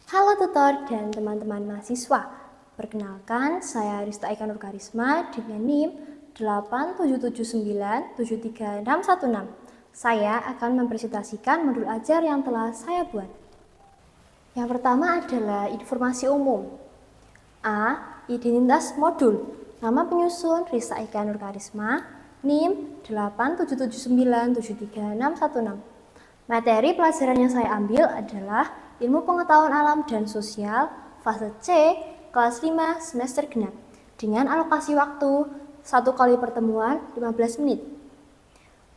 Halo tutor dan teman-teman mahasiswa. Perkenalkan, saya Rista Eka Nur Karisma dengan NIM 877973616. Saya akan mempresentasikan modul ajar yang telah saya buat. Yang pertama adalah informasi umum. A. Identitas modul. Nama penyusun Rista Eka Nur Karisma, NIM 877973616. Materi pelajaran yang saya ambil adalah Ilmu Pengetahuan Alam dan Sosial, fase C, kelas 5, semester genap, dengan alokasi waktu 1 kali pertemuan 15 menit.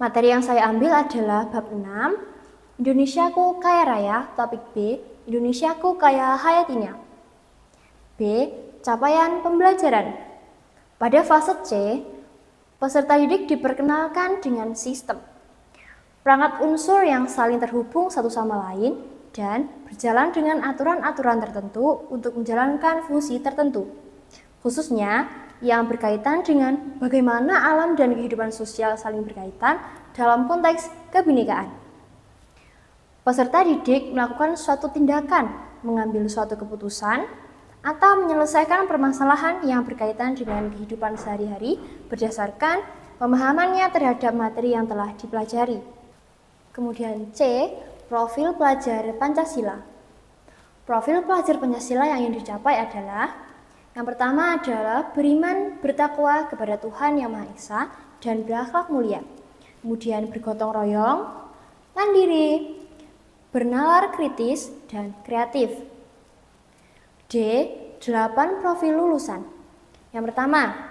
Materi yang saya ambil adalah bab 6, Indonesiaku Kaya Raya, topik B, Indonesiaku Kaya Hayatinya. B. Capaian pembelajaran. Pada fase C, peserta didik diperkenalkan dengan sistem perangkat unsur yang saling terhubung satu sama lain dan berjalan dengan aturan-aturan tertentu untuk menjalankan fungsi tertentu, khususnya yang berkaitan dengan bagaimana alam dan kehidupan sosial saling berkaitan dalam konteks kebinekaan. Peserta didik melakukan suatu tindakan, mengambil suatu keputusan, atau menyelesaikan permasalahan yang berkaitan dengan kehidupan sehari-hari berdasarkan pemahamannya terhadap materi yang telah dipelajari. Kemudian C, profil pelajar Pancasila. Profil pelajar Pancasila yang ingin dicapai adalah yang pertama adalah beriman, bertakwa kepada Tuhan Yang Maha Esa dan berakhlak mulia. Kemudian bergotong royong, mandiri, bernalar kritis, dan kreatif. D, 8 profil lulusan. Yang pertama,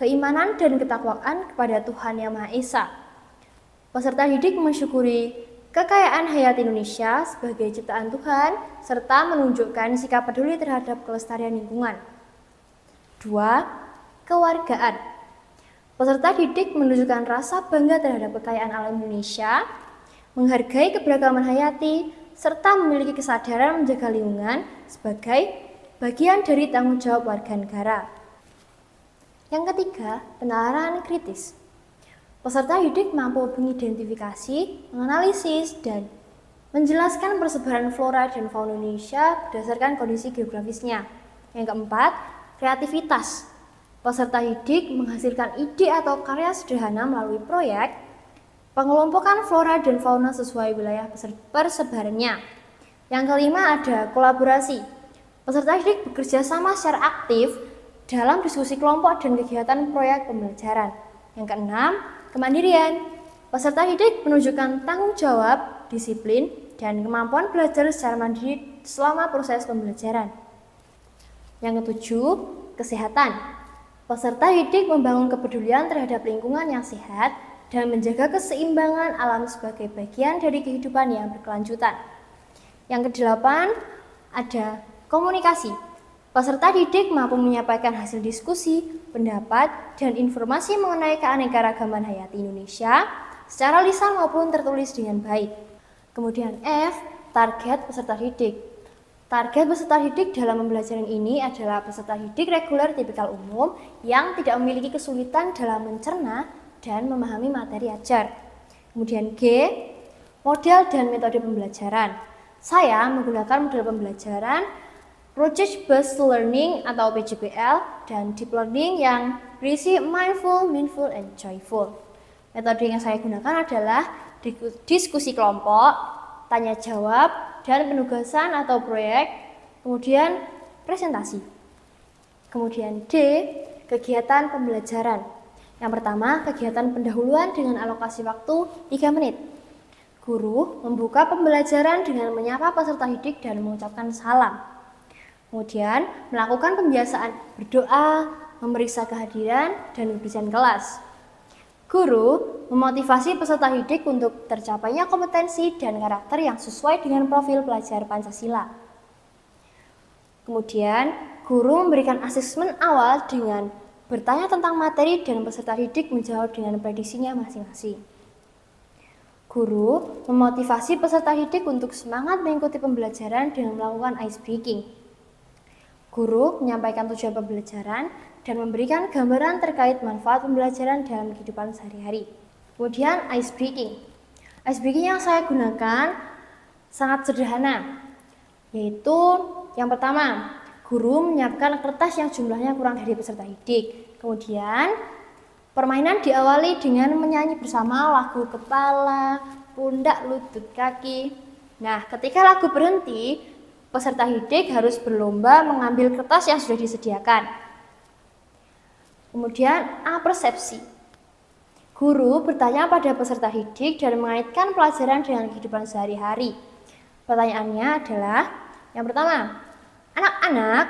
keimanan dan ketakwaan kepada Tuhan Yang Maha Esa. Peserta didik mensyukuri kekayaan hayat Indonesia sebagai ciptaan Tuhan, serta menunjukkan sikap peduli terhadap kelestarian lingkungan. 2. Kewargaan. Peserta didik menunjukkan rasa bangga terhadap kekayaan alam Indonesia, menghargai keberagaman hayati, serta memiliki kesadaran menjaga lingkungan sebagai bagian dari tanggung jawab warga negara. Yang ketiga, penalaran kritis. Peserta didik mampu mengidentifikasi, menganalisis, dan menjelaskan persebaran flora dan fauna Indonesia berdasarkan kondisi geografisnya. Yang keempat, kreativitas. Peserta didik menghasilkan ide atau karya sederhana melalui proyek pengelompokan flora dan fauna sesuai wilayah persebarannya. Yang kelima ada kolaborasi. Peserta didik bekerja sama secara aktif dalam diskusi kelompok dan kegiatan proyek pembelajaran. Yang keenam, kemandirian. Peserta didik menunjukkan tanggung jawab, disiplin, dan kemampuan belajar secara mandiri selama proses pembelajaran. Yang ketujuh, kesehatan. Peserta didik membangun kepedulian terhadap lingkungan yang sehat dan menjaga keseimbangan alam sebagai bagian dari kehidupan yang berkelanjutan. Yang kedelapan, ada komunikasi. Peserta didik mampu menyampaikan hasil diskusi, pendapat, dan informasi mengenai keanekaragaman hayati Indonesia secara lisan maupun tertulis dengan baik. Kemudian F, target peserta didik. Target peserta didik dalam pembelajaran ini adalah peserta didik reguler tipikal umum yang tidak memiliki kesulitan dalam mencerna dan memahami materi ajar. Kemudian G, model dan metode pembelajaran. Saya menggunakan model pembelajaran Project Based Learning atau PJBL dan Deep Learning yang berisi mindful, meaningful, and joyful. Metode yang saya gunakan adalah diskusi kelompok, tanya jawab, dan penugasan atau proyek, kemudian presentasi. Kemudian D, kegiatan pembelajaran. Yang pertama, kegiatan pendahuluan dengan alokasi waktu 3 menit. Guru membuka pembelajaran dengan menyapa peserta didik dan mengucapkan salam. Kemudian, melakukan pembiasaan berdoa, memeriksa kehadiran, dan kebersihan kelas. Guru memotivasi peserta didik untuk tercapainya kompetensi dan karakter yang sesuai dengan profil pelajar Pancasila. Kemudian, guru memberikan asesmen awal dengan bertanya tentang materi dan peserta didik menjawab dengan prediksinya masing-masing. Guru memotivasi peserta didik untuk semangat mengikuti pembelajaran dengan melakukan ice breaking. Guru menyampaikan tujuan pembelajaran dan memberikan gambaran terkait manfaat pembelajaran dalam kehidupan sehari-hari. Kemudian ice breaking. Ice breaking yang saya gunakan sangat sederhana. Yaitu yang pertama, guru menyiapkan kertas yang jumlahnya kurang dari peserta didik. Kemudian, permainan diawali dengan menyanyi bersama lagu kepala, pundak, lutut, kaki. Nah, ketika lagu berhenti, peserta didik harus berlomba mengambil kertas yang sudah disediakan. Kemudian, A. Persepsi. Guru bertanya pada peserta didik dan mengaitkan pelajaran dengan kehidupan sehari-hari. Pertanyaannya adalah, yang pertama, anak-anak,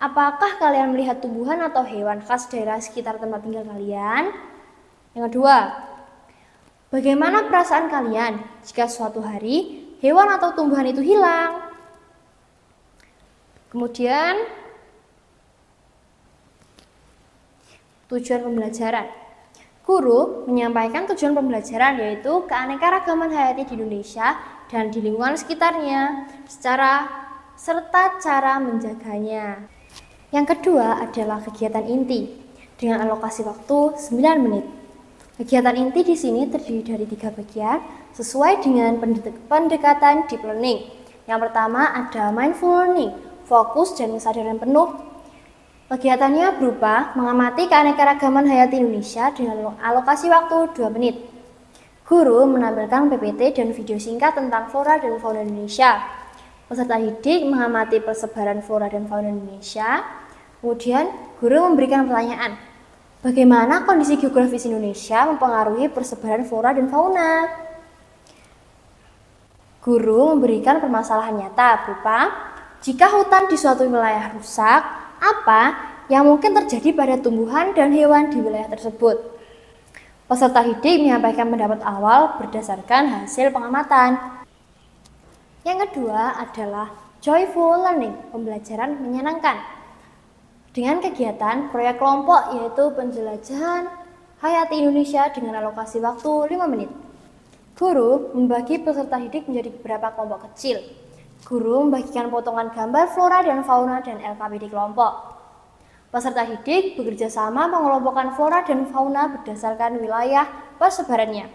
apakah kalian melihat tumbuhan atau hewan khas daerah sekitar tempat tinggal kalian? Yang kedua, bagaimana perasaan kalian jika suatu hari hewan atau tumbuhan itu hilang? Kemudian, tujuan pembelajaran. Guru menyampaikan tujuan pembelajaran yaitu keanekaragaman hayati di Indonesia dan di lingkungan sekitarnya serta cara menjaganya. Yang kedua adalah kegiatan inti dengan alokasi waktu 9 menit. Kegiatan inti di sini terdiri dari 3 bagian sesuai dengan pendekatan deep learning. Yang pertama ada mindful learning, fokus dan kesadaran penuh. Kegiatannya berupa mengamati keanekaragaman hayati Indonesia dengan alokasi waktu 2 menit. Guru menampilkan PPT dan video singkat tentang flora dan fauna Indonesia. Peserta didik mengamati persebaran flora dan fauna Indonesia. Kemudian, guru memberikan pertanyaan, bagaimana kondisi geografis Indonesia mempengaruhi persebaran flora dan fauna? Guru memberikan permasalahan nyata berupa, jika hutan di suatu wilayah rusak, apa yang mungkin terjadi pada tumbuhan dan hewan di wilayah tersebut? Peserta didik menyampaikan pendapat awal berdasarkan hasil pengamatan. Yang kedua adalah joyful learning, pembelajaran menyenangkan. Dengan kegiatan proyek kelompok yaitu penjelajahan hayati Indonesia dengan alokasi waktu 5 menit. Guru membagi peserta didik menjadi beberapa kelompok kecil. Guru membagikan potongan gambar flora dan fauna dan LKP di kelompok. Peserta didik bekerja sama mengelompokkan flora dan fauna berdasarkan wilayah persebarannya.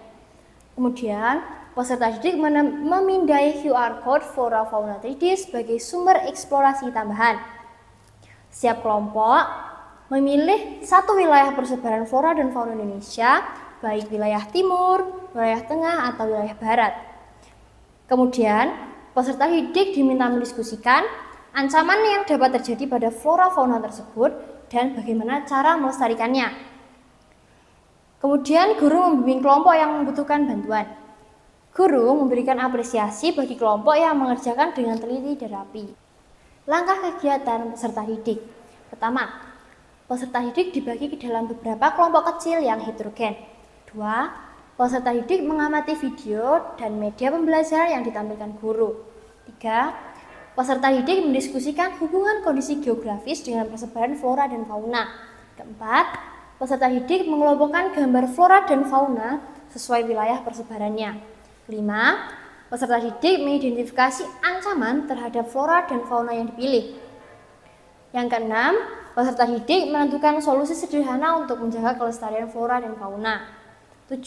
Kemudian, peserta didik memindai QR code flora fauna 3D sebagai sumber eksplorasi tambahan. Setiap kelompok memilih satu wilayah persebaran flora dan fauna Indonesia, baik wilayah timur, wilayah tengah, atau wilayah barat. Kemudian, peserta didik diminta mendiskusikan ancaman yang dapat terjadi pada flora fauna tersebut dan bagaimana cara melestarikannya. Kemudian guru membimbing kelompok yang membutuhkan bantuan. Guru memberikan apresiasi bagi kelompok yang mengerjakan dengan teliti dan rapi. Langkah kegiatan peserta didik. Pertama, peserta didik dibagi ke dalam beberapa kelompok kecil yang heterogen. 2. Peserta didik mengamati video dan media pembelajaran yang ditampilkan guru. 3. Peserta didik mendiskusikan hubungan kondisi geografis dengan persebaran flora dan fauna. Keempat, peserta didik mengelompokkan gambar flora dan fauna sesuai wilayah persebarannya. 5. Peserta didik mengidentifikasi ancaman terhadap flora dan fauna yang dipilih. Yang keenam, peserta didik menentukan solusi sederhana untuk menjaga kelestarian flora dan fauna. 7.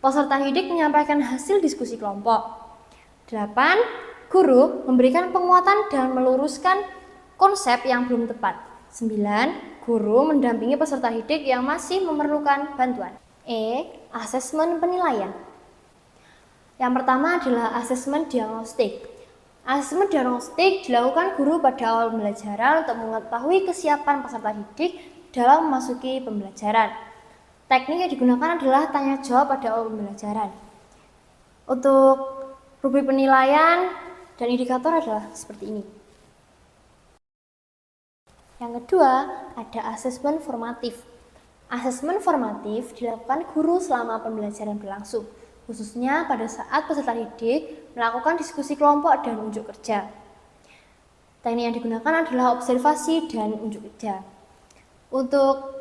Peserta didik menyampaikan hasil diskusi kelompok. 8. Guru memberikan penguatan dan meluruskan konsep yang belum tepat. 9. Guru mendampingi peserta didik yang masih memerlukan bantuan. Asesmen penilaian. Yang pertama adalah asesmen diagnostik. Asesmen diagnostik dilakukan guru pada awal pembelajaran untuk mengetahui kesiapan peserta didik dalam memasuki pembelajaran. Teknik yang digunakan adalah tanya jawab pada awal pembelajaran. Untuk rubrik penilaian dan indikator adalah seperti ini. Yang kedua, ada asesmen formatif. Asesmen formatif dilakukan guru selama pembelajaran berlangsung, khususnya pada saat peserta didik melakukan diskusi kelompok dan unjuk kerja. Teknik yang digunakan adalah observasi dan unjuk kerja. Untuk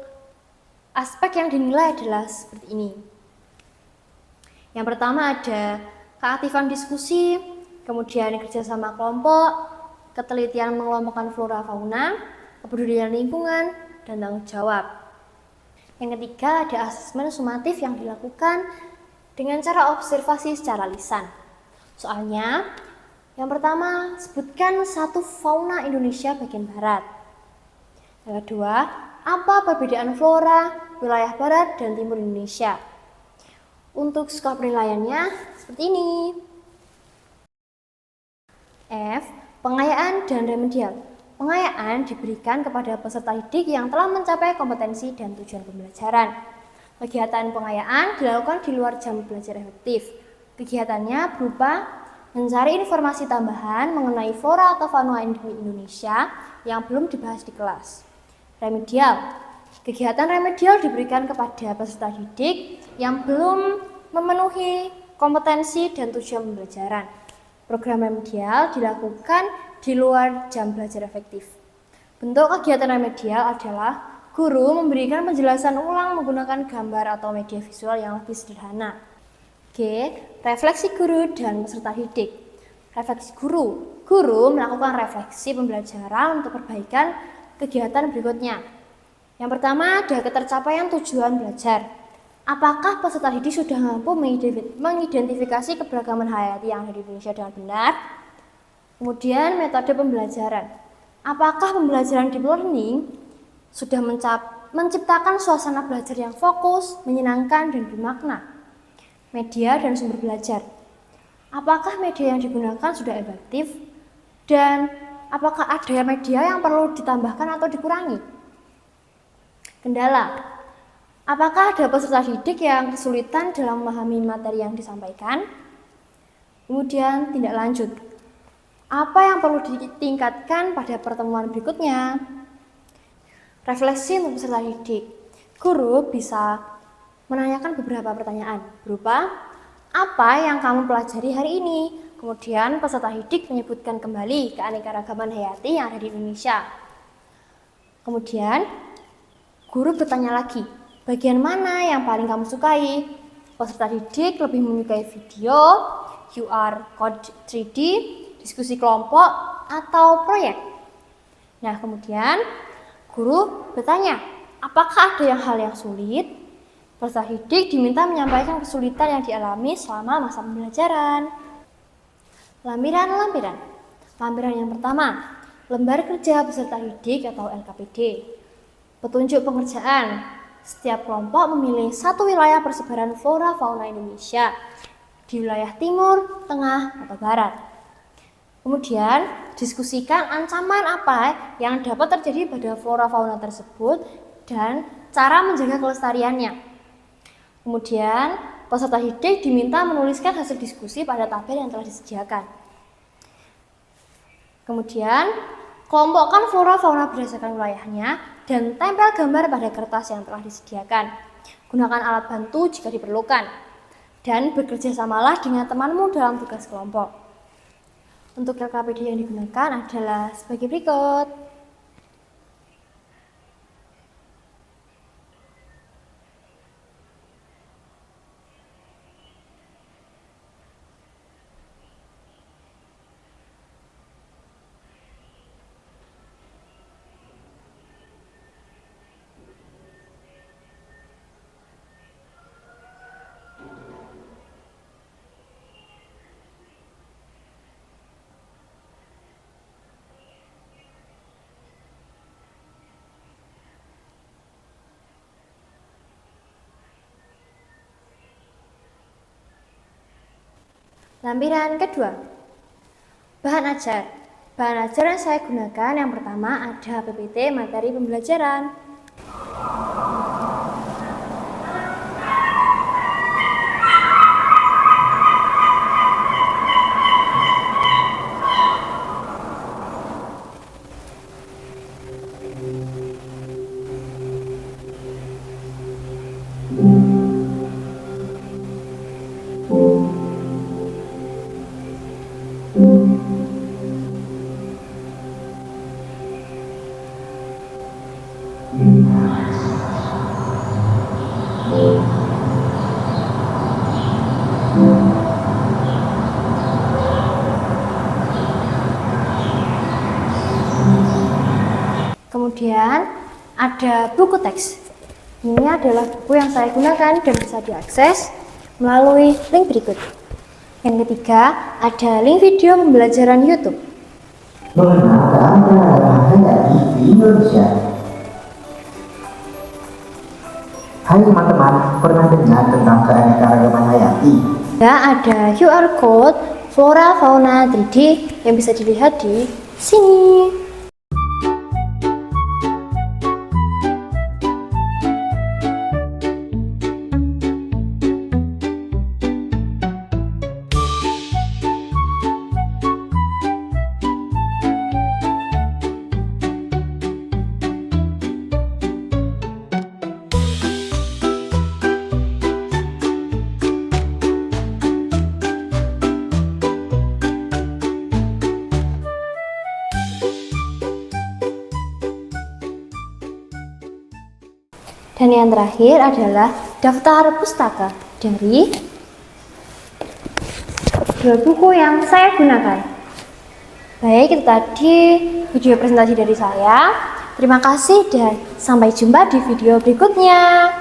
aspek yang dinilai adalah seperti ini. Yang pertama ada keaktifan diskusi, kemudian kerjasama kelompok, ketelitian mengelompokkan flora fauna, kepedulian lingkungan, dan tanggung jawab. Yang ketiga ada asesmen sumatif yang dilakukan dengan cara observasi secara lisan. Soalnya Yang pertama, sebutkan satu fauna Indonesia bagian barat. Yang kedua, apa perbedaan flora wilayah barat dan timur Indonesia? Untuk skor penilaiannya seperti ini. F. Pengayaan dan remedial. Pengayaan diberikan kepada peserta didik yang telah mencapai kompetensi dan tujuan pembelajaran. Kegiatan pengayaan dilakukan di luar jam belajar efektif. Kegiatannya berupa mencari informasi tambahan mengenai flora atau fauna endemik Indonesia yang belum dibahas di kelas. Remedial. Kegiatan remedial diberikan kepada peserta didik yang belum memenuhi kompetensi dan tujuan pembelajaran. Program remedial dilakukan di luar jam belajar efektif. Bentuk kegiatan remedial adalah guru memberikan penjelasan ulang menggunakan gambar atau media visual yang lebih sederhana. G. Refleksi guru dan peserta didik. Refleksi guru. Guru melakukan refleksi pembelajaran untuk perbaikan kegiatan berikutnya. Yang pertama, ada ketercapaian tujuan belajar. Apakah peserta didik sudah mampu mengidentifikasi keberagaman hayati yang ada di Indonesia dengan benar? Kemudian, metode pembelajaran. Apakah pembelajaran deep learning sudah menciptakan suasana belajar yang fokus, menyenangkan, dan bermakna? Media dan sumber belajar. Apakah media yang digunakan sudah efektif? Dan apakah ada media yang perlu ditambahkan atau dikurangi? Kendala. Apakah ada peserta didik yang kesulitan dalam memahami materi yang disampaikan? Kemudian tindak lanjut. Apa yang perlu ditingkatkan pada pertemuan berikutnya? Refleksi untuk peserta didik. Guru bisa menanyakan beberapa pertanyaan berupa apa yang kamu pelajari hari ini? Kemudian peserta didik menyebutkan kembali keanekaragaman hayati yang ada di Indonesia. Kemudian guru bertanya lagi, bagian mana yang paling kamu sukai? Peserta didik lebih menyukai video, QR code 3D, diskusi kelompok, atau proyek. Nah, kemudian guru bertanya, apakah ada hal yang sulit? Peserta didik diminta menyampaikan kesulitan yang dialami selama masa pembelajaran. Lampiran-lampiran. Lampiran yang pertama, lembar kerja peserta didik atau LKPD. Petunjuk pengerjaan. Setiap kelompok memilih satu wilayah persebaran flora fauna Indonesia di wilayah timur, tengah, atau barat. Kemudian, diskusikan ancaman apa yang dapat terjadi pada flora fauna tersebut dan cara menjaga kelestariannya. Kemudian, peserta didik diminta menuliskan hasil diskusi pada tabel yang telah disediakan. Kemudian, kelompokkan flora fauna berdasarkan wilayahnya dan tempel gambar pada kertas yang telah disediakan. Gunakan alat bantu jika diperlukan. Dan bekerja samalah dengan temanmu dalam tugas kelompok. Untuk LKPD yang digunakan adalah sebagai berikut. Lampiran kedua, bahan ajar. Bahan ajar yang saya gunakan yang pertama ada PPT materi pembelajaran. Kemudian ada buku teks. Ini adalah buku yang saya gunakan dan bisa diakses melalui link berikut. Yang ketiga, ada link video pembelajaran YouTube. Mengenalkan daerah Hayati di Indonesia. Hai teman-teman, pernah dengar tentang keanekaragaman hayati? Ya, ada QR code flora fauna 3D yang bisa dilihat di sini. Dan yang terakhir adalah daftar pustaka dari dua buku yang saya gunakan. Baik, itu tadi video presentasi dari saya. Terima kasih dan sampai jumpa di video berikutnya.